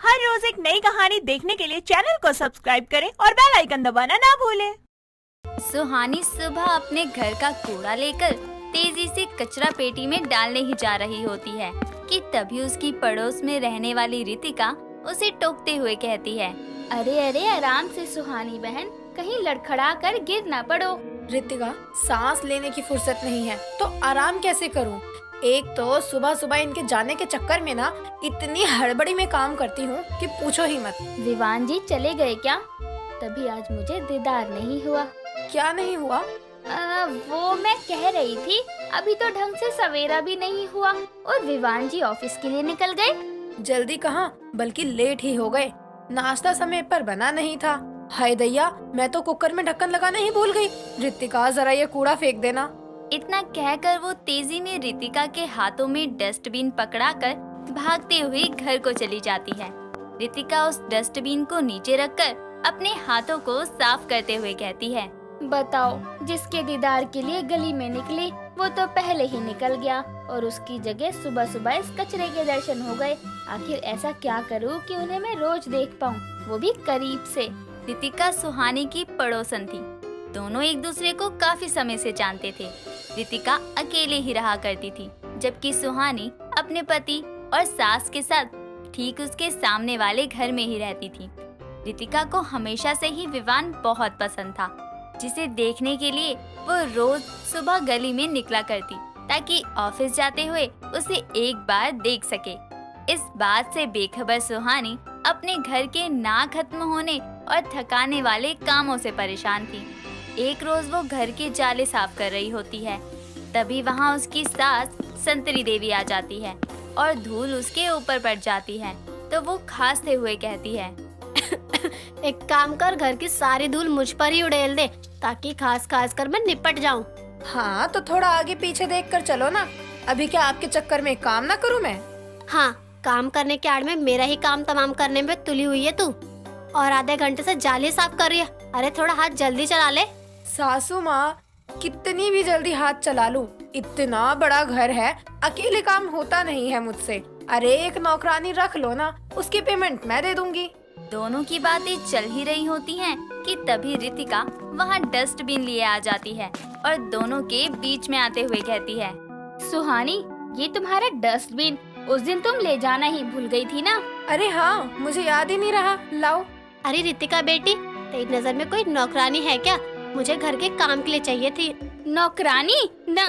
हर रोज एक नई कहानी देखने के लिए चैनल को सब्सक्राइब करें और बेल आइकन दबाना ना भूलें। सुहानी सुबह अपने घर का कूड़ा लेकर तेजी से कचरा पेटी में डालने ही जा रही होती है कि तभी उसकी पड़ोस में रहने वाली रितिका उसे टोकते हुए कहती है, अरे अरे आराम से सुहानी बहन, कहीं लड़खड़ा कर गिर ना पड़ो। रितिका, सांस लेने की फुर्सत नहीं है तो आराम कैसे करूं? एक तो सुबह सुबह इनके जाने के चक्कर में ना इतनी हड़बड़ी में काम करती हूँ कि पूछो ही मत। विवान जी चले गए क्या? तभी आज मुझे दीदार नहीं हुआ। क्या नहीं हुआ? वो मैं कह रही थी, अभी तो ढंग से सवेरा भी नहीं हुआ और विवान जी ऑफिस के लिए निकल गए। जल्दी कहाँ, बल्कि लेट ही हो गए। नाश्ता समय पर बना नहीं था। हाय दैया, मैं तो कुकर में ढक्कन लगाना ही भूल गई। रितिका, जरा ये कूड़ा फेंक देना। इतना कहकर वो तेजी में रितिका के हाथों में डस्टबिन पकड़ाकर भागते हुए घर को चली जाती है। रितिका उस डस्टबिन को नीचे रखकर अपने हाथों को साफ करते हुए कहती है, बताओ, जिसके दीदार के लिए गली में निकली वो तो पहले ही निकल गया और उसकी जगह सुबह सुबह इस कचरे के दर्शन हो गए। आखिर ऐसा क्या करूं कि उन्हें मैं रोज देख पाऊं, वो भी करीब से। रितिका सुहानी की पड़ोसन थी। दोनों एक दूसरे को काफी समय से जानते थे। रितिका अकेले ही रहा करती थी, जबकि सुहानी अपने पति और सास के साथ ठीक उसके सामने वाले घर में ही रहती थी। रितिका को हमेशा से ही विवान बहुत पसंद था, जिसे देखने के लिए वो रोज सुबह गली में निकला करती ताकि ऑफिस जाते हुए उसे एक बार देख सके। इस बात से बेखबर सुहानी अपने घर के ना खत्म होने और थकाने वाले कामों से परेशान थी। एक रोज वो घर के जाले साफ कर रही होती है, तभी वहाँ उसकी सास संतरी देवी आ जाती है और धूल उसके ऊपर पड़ जाती है तो वो खांसते हुए कहती है, एक काम कर, घर की सारी धूल मुझ पर ही उड़ेल दे ताकि खास खास कर मैं निपट जाऊं। हाँ, तो थोड़ा आगे पीछे देख कर चलो ना। अभी क्या आपके चक्कर में काम ना करूँ मैं? हाँ, काम करने के आड़ में मेरा ही काम तमाम करने में तुली हुई है तू, और आधे घंटे से जाली साफ कर रही है। अरे थोड़ा हाथ जल्दी चला ले। सासू माँ, कितनी भी जल्दी हाथ चला लूं, इतना बड़ा घर है, अकेले काम होता नहीं है मुझसे। अरे एक नौकरानी रख लो ना, उसकी पेमेंट मैं दे दूंगी। दोनों की बातें चल ही रही होती हैं कि तभी रितिका वहाँ डस्टबिन लिए आ जाती है और दोनों के बीच में आते हुए कहती है, सुहानी, ये तुम्हारा डस्टबिन उस दिन तुम ले जाना ही भूल गई थी ना? अरे हाँ, मुझे याद ही नहीं रहा, लाओ। अरे रितिका बेटी, तेरी नजर में कोई नौकरानी है क्या? मुझे घर के काम के लिए चाहिए थी। नौकरानी ना?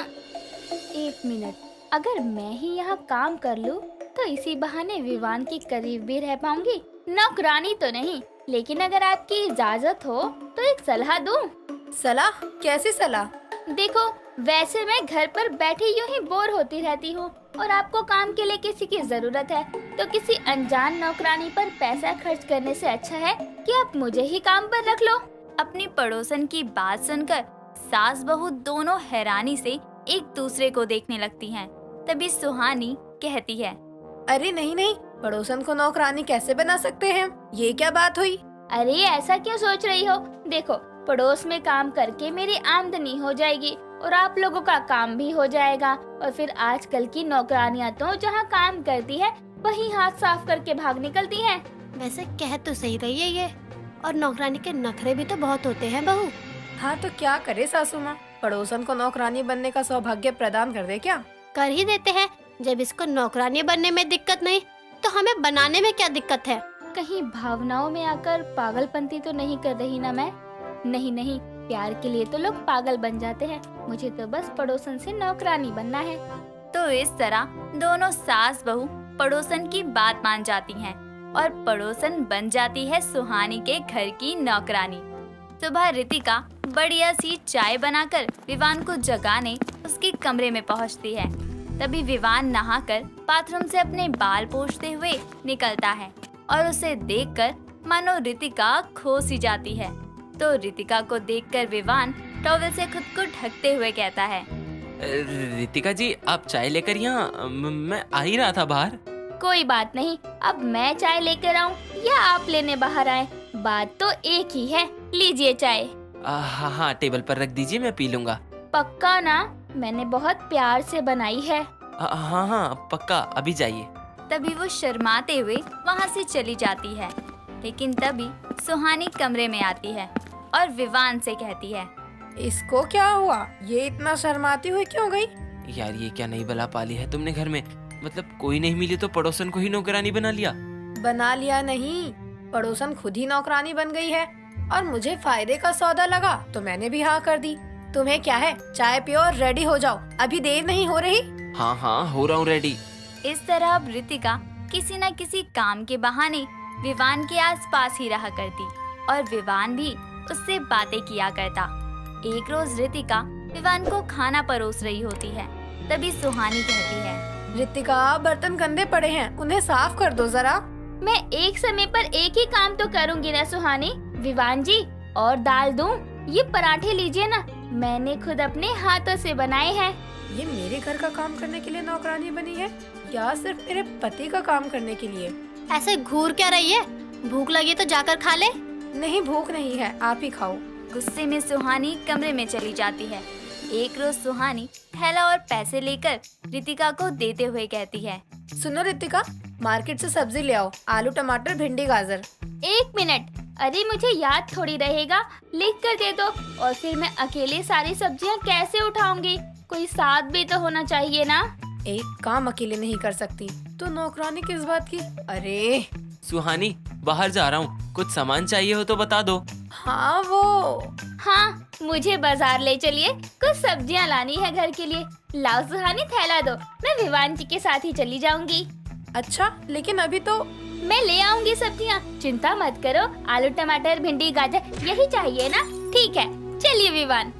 एक मिनट, अगर मैं ही यहाँ काम कर लूँ तो इसी बहाने विवान के करीब भी रह पाऊंगी। नौकरानी तो नहीं, लेकिन अगर आपकी इजाजत हो तो एक सलाह दूं। सलाह? कैसी सलाह? देखो, वैसे मैं घर पर बैठी यूं ही बोर होती रहती हूँ और आपको काम के लिए किसी की जरूरत है, तो किसी अनजान नौकरानी पर पैसा खर्च करने से अच्छा है कि आप मुझे ही काम पर रख लो। अपनी पड़ोसन की बात सुनकर सास बहू दोनों हैरानी से एक दूसरे को देखने लगती हैं। तभी सुहानी कहती है, अरे नहीं नहीं, पड़ोसन को नौकरानी कैसे बना सकते हैं? ये क्या बात हुई? अरे ऐसा क्यों सोच रही हो? देखो, पड़ोस में काम करके मेरी आमदनी हो जाएगी और आप लोगों का काम भी हो जाएगा। और फिर आजकल की नौकरानियां तो जहाँ काम करती है वहीं हाथ साफ करके भाग निकलती हैं। वैसे कह तो सही रही है ये, और नौकरानी के नखरे भी तो बहुत होते हैं बहू। हाँ, तो क्या करे सासू माँ, पड़ोसन को नौकरानी बनने का सौभाग्य प्रदान कर दे क्या? कर ही देते हैं। जब इसको नौकरानी बनने में दिक्कत नहीं तो हमें बनाने में क्या दिक्कत है? कहीं भावनाओं में आकर पागलपंती तो नहीं कर रही ना मैं? नहीं नहीं, प्यार के लिए तो लोग पागल बन जाते हैं, मुझे तो बस पड़ोसन से नौकरानी बनना है। तो इस तरह दोनों सास बहू पड़ोसन की बात मान जाती हैं और पड़ोसन बन जाती है सुहानी के घर की नौकरानी। सुबह रितिका बढ़िया सी चाय बनाकर विवान को जगाने उसके कमरे में पहुंचती है। तभी विवान नहाकर बाथरूम से अपने बाल पोंछते हुए निकलता है और उसे देखकर मानो रितिका खो सी जाती है। तो रितिका को देखकर विवान टॉवेल से खुद को ढकते हुए कहता है, रितिका जी, आप चाय लेकर यहाँ, मैं आ ही रहा था बाहर। कोई बात नहीं, अब मैं चाय लेकर आऊं या आप लेने बाहर आए, बात तो एक ही है। लीजिए चाय। हाँ हाँ, टेबल पर रख दीजिए, मैं पी लूंगा। पक्का ना? मैंने बहुत प्यार से बनाई है। हाँ हाँ पक्का, अभी जाइए। तभी वो शर्माते हुए वहाँ से चली जाती है। लेकिन तभी सुहानी कमरे में आती है और विवान से कहती है, इसको क्या हुआ? ये इतना शर्माती हुई क्यों गई? यार ये क्या नई बला पाली है तुमने घर में? मतलब कोई नहीं मिली तो पड़ोसन को ही नौकरानी बना लिया। बना लिया नहीं, पड़ोसन खुद ही नौकरानी बन गई है और मुझे फायदे का सौदा लगा तो मैंने भी हाँ कर दी। तुम्हें क्या है, चाय पियो और रेडी हो जाओ, अभी देर नहीं हो रही। हाँ हाँ हो रहा हूँ रेडी। इस तरह अब रितिका किसी न किसी काम के बहाने विवान के आसपास ही रहा करती और विवान भी उससे बातें किया करता। एक रोज रितिका विवान को खाना परोस रही होती है। तभी सुहानी कहती है, रितिका, बर्तन गंदे पड़े हैं, उन्हें साफ कर दो जरा। मैं एक समय पर एक ही काम तो करूंगी ना सुहानी। विवान जी, और दाल दूं? ये पराठे लीजिए ना, मैंने खुद अपने हाथों से बनाए हैं। ये मेरे घर का काम करने के लिए नौकरानी बनी है या सिर्फ मेरे पति का काम करने के लिए? ऐसे घूर क्या रही है? भूख लगी तो जाकर खा ले। नहीं, भूख नहीं है, आप ही खाओ। गुस्से में सुहानी कमरे में चली जाती है। एक रोज सुहानी थैला और पैसे लेकर रितिका को देते हुए कहती है, सुनो रितिका, मार्केट से सब्जी ले आओ, आलू, टमाटर, भिंडी, गाजर। 1 मिनट, अरे मुझे याद थोड़ी रहेगा, लिख कर दे दो। और फिर मैं अकेले सारी सब्जियां कैसे उठाऊंगी? कोई साथ भी तो होना चाहिए ना। एक काम अकेले नहीं कर सकती तो नौकरानी किस बात की? अरे सुहानी बाहर जा रहा हूँ, कुछ सामान चाहिए हो तो बता दो। हाँ वो, हाँ, मुझे बाजार ले चलिए, कुछ सब्जियां लानी है घर के लिए। लाओ सुहानी, थैला दो, मैं विवान जी के साथ ही चली जाऊंगी। अच्छा लेकिन अभी तो। मैं ले आऊंगी सब्जियां, चिंता मत करो। आलू, टमाटर, भिंडी, गाजर यही चाहिए ना? ठीक है, चलिए विवान।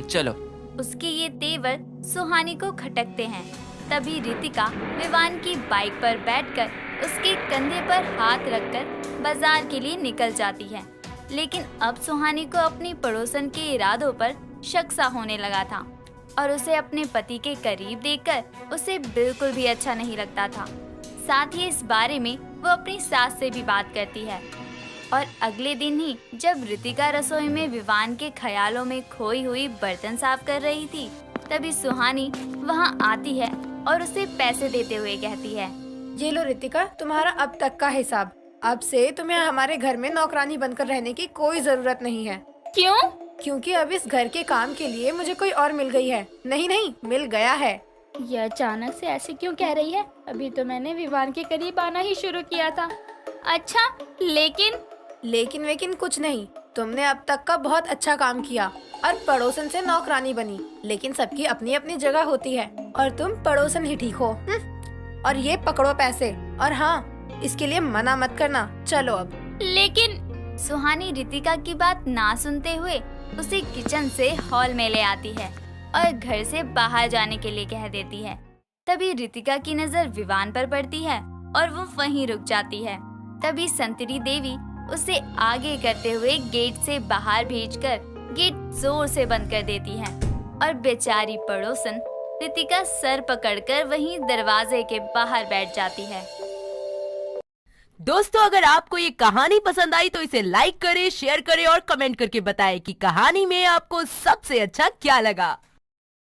चलो। उसके ये तेवर सुहानी को खटकते हैं। तभी रितिका विवान की बाइक पर बैठकर उसके कंधे पर हाथ रखकर बाजार के लिए निकल जाती है। लेकिन अब सुहानी को अपनी पड़ोसन के इरादों पर शक सा होने लगा था और उसे अपने पति के करीब देखकर उसे बिल्कुल भी अच्छा नहीं लगता था। साथ ही इस बारे में वो अपनी सास से भी बात करती है। और अगले दिन ही जब रितिका रसोई में विवान के ख्यालों में खोई हुई बर्तन साफ कर रही थी, तभी सुहानी वहाँ आती है और उसे पैसे देते हुए कहती है, ये लो रितिका, तुम्हारा अब तक का हिसाब। अब से तुम्हें हमारे घर में नौकरानी बनकर रहने की कोई जरूरत नहीं है। क्यों? क्योंकि अब इस घर के काम के लिए मुझे कोई और मिल गई है। नहीं नहीं, मिल गया है। यह अचानक से ऐसे क्यों कह रही है? अभी तो मैंने विवान के करीब आना ही शुरू किया था। अच्छा, लेकिन वेकिन कुछ नहीं, तुमने अब तक का बहुत अच्छा काम किया और पड़ोसन से नौकरानी बनी। लेकिन सबकी अपनी अपनी जगह होती है और तुम पड़ोसन ही ठीक हो। और ये पकड़ो पैसे, और हाँ, इसके लिए मना मत करना। चलो अब। लेकिन सुहानी रितिका की बात ना सुनते हुए उसे किचन से हॉल में ले आती है और घर से बाहर जाने के लिए कह देती है। तभी रितिका की नजर विवान पर पड़ती है और वो वहीं रुक जाती है। तभी संतरी देवी उसे आगे करते हुए गेट से बाहर भेजकर गेट जोर से बंद कर देती है और बेचारी पड़ोसन रितिका सर पकड़कर वहीं दरवाजे के बाहर बैठ जाती है। दोस्तों, अगर आपको ये कहानी पसंद आई तो इसे लाइक करें, शेयर करें और कमेंट करके बताएं कि कहानी में आपको सबसे अच्छा क्या लगा।